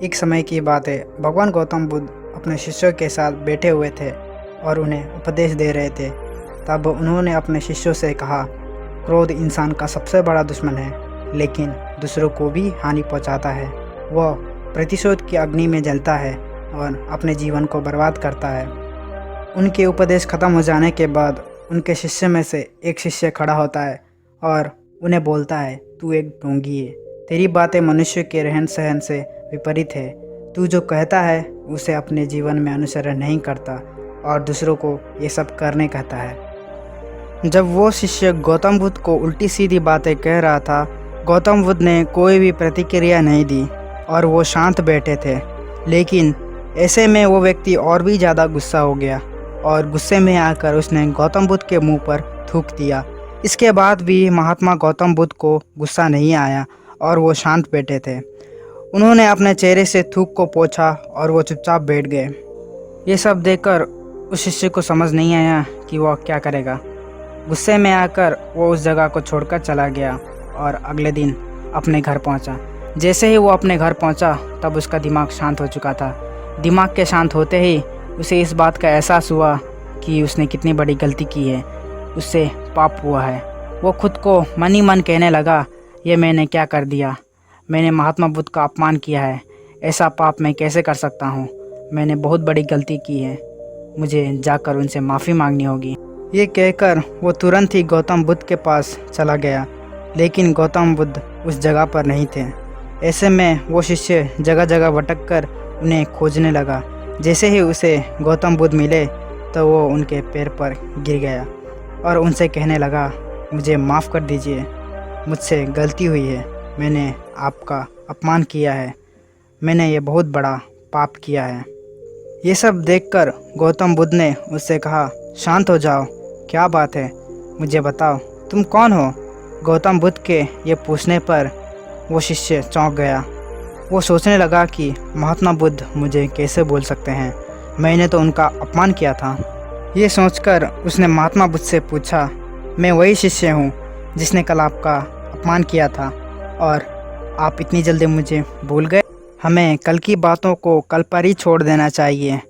एक समय की बात है। भगवान गौतम बुद्ध अपने शिष्यों के साथ बैठे हुए थे और उन्हें उपदेश दे रहे थे। तब उन्होंने अपने शिष्यों से कहा, क्रोध इंसान का सबसे बड़ा दुश्मन है, लेकिन दूसरों को भी हानि पहुंचाता है। वह प्रतिशोध की अग्नि में जलता है और अपने जीवन को बर्बाद करता है। उनके उपदेश खत्म हो जाने के बाद उनके शिष्य में से एक शिष्य खड़ा होता है और उन्हें बोलता है, तू एक ढोंगी है। तेरी बातें मनुष्य के रहन सहन से विपरीत है। तू जो कहता है उसे अपने जीवन में अनुसरण नहीं करता और दूसरों को ये सब करने कहता है। जब वो शिष्य गौतम बुद्ध को उल्टी सीधी बातें कह रहा था, गौतम बुद्ध ने कोई भी प्रतिक्रिया नहीं दी और वो शांत बैठे थे। लेकिन ऐसे में वो व्यक्ति और भी ज़्यादा गुस्सा हो गया और गुस्से में आकर उसने गौतम बुद्ध के मुंह पर थूक दिया। इसके बाद भी महात्मा गौतम बुद्ध को गुस्सा नहीं आया और वो शांत बैठे थे। उन्होंने अपने चेहरे से थूक को पोंछा और वो चुपचाप बैठ गए। ये सब देखकर उस शिष्य को समझ नहीं आया कि वह क्या करेगा। गुस्से में आकर वो उस जगह को छोड़कर चला गया और अगले दिन अपने घर पहुंचा। जैसे ही वो अपने घर पहुंचा तब उसका दिमाग शांत हो चुका था। दिमाग के शांत होते ही उसे इस बात का एहसास हुआ कि उसने कितनी बड़ी गलती की है, उससे पाप हुआ है। वो खुद को मन ही मन कहने लगा, ये मैंने क्या कर दिया, मैंने महात्मा बुद्ध का अपमान किया है, ऐसा पाप मैं कैसे कर सकता हूँ, मैंने बहुत बड़ी गलती की है, मुझे जाकर उनसे माफ़ी मांगनी होगी। ये कहकर वो तुरंत ही गौतम बुद्ध के पास चला गया, लेकिन गौतम बुद्ध उस जगह पर नहीं थे। ऐसे में वो शिष्य जगह जगह भटक कर उन्हें खोजने लगा। जैसे ही उसे गौतम बुद्ध मिले तो वो उनके पैर पर गिर गया और उनसे कहने लगा, मुझे माफ़ कर दीजिए, मुझसे गलती हुई है, मैंने आपका अपमान किया है, मैंने ये बहुत बड़ा पाप किया है। ये सब देखकर गौतम बुद्ध ने उससे कहा, शांत हो जाओ, क्या बात है, मुझे बताओ तुम कौन हो। गौतम बुद्ध के ये पूछने पर वो शिष्य चौंक गया। वो सोचने लगा कि महात्मा बुद्ध मुझे कैसे बोल सकते हैं, मैंने तो उनका अपमान किया था। ये सोचकर उसने महात्मा बुद्ध से पूछा, मैं वही शिष्य हूँ जिसने कल आपका अपमान किया था और आप इतनी जल्दी मुझे भूल गए। हमें कल की बातों को कल पर ही छोड़ देना चाहिए।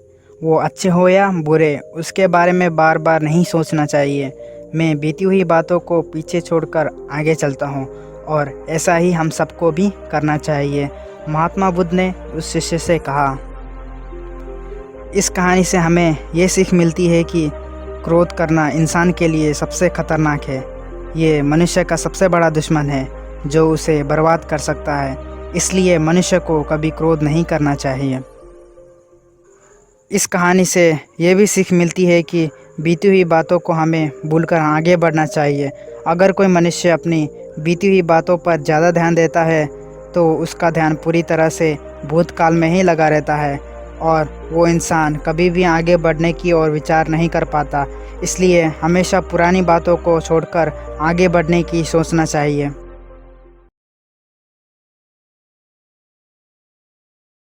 वो अच्छे हो या बुरे, उसके बारे में बार बार नहीं सोचना चाहिए। मैं बीती हुई बातों को पीछे छोड़कर आगे चलता हूँ और ऐसा ही हम सबको भी करना चाहिए। महात्मा बुद्ध ने उस शिष्य से कहा। इस कहानी से हमें ये सीख मिलती है कि क्रोध करना इंसान के लिए सबसे खतरनाक है। ये मनुष्य का सबसे बड़ा दुश्मन है जो उसे बर्बाद कर सकता है। इसलिए मनुष्य को कभी क्रोध नहीं करना चाहिए। इस कहानी से ये भी सीख मिलती है कि बीती हुई बातों को हमें भूलकर आगे बढ़ना चाहिए। अगर कोई मनुष्य अपनी बीती हुई बातों पर ज़्यादा ध्यान देता है तो उसका ध्यान पूरी तरह से भूतकाल में ही लगा रहता है और वो इंसान कभी भी आगे बढ़ने की ओर विचार नहीं कर पाता। इसलिए हमेशा पुरानी बातों को छोड़कर आगे बढ़ने की सोचना चाहिए।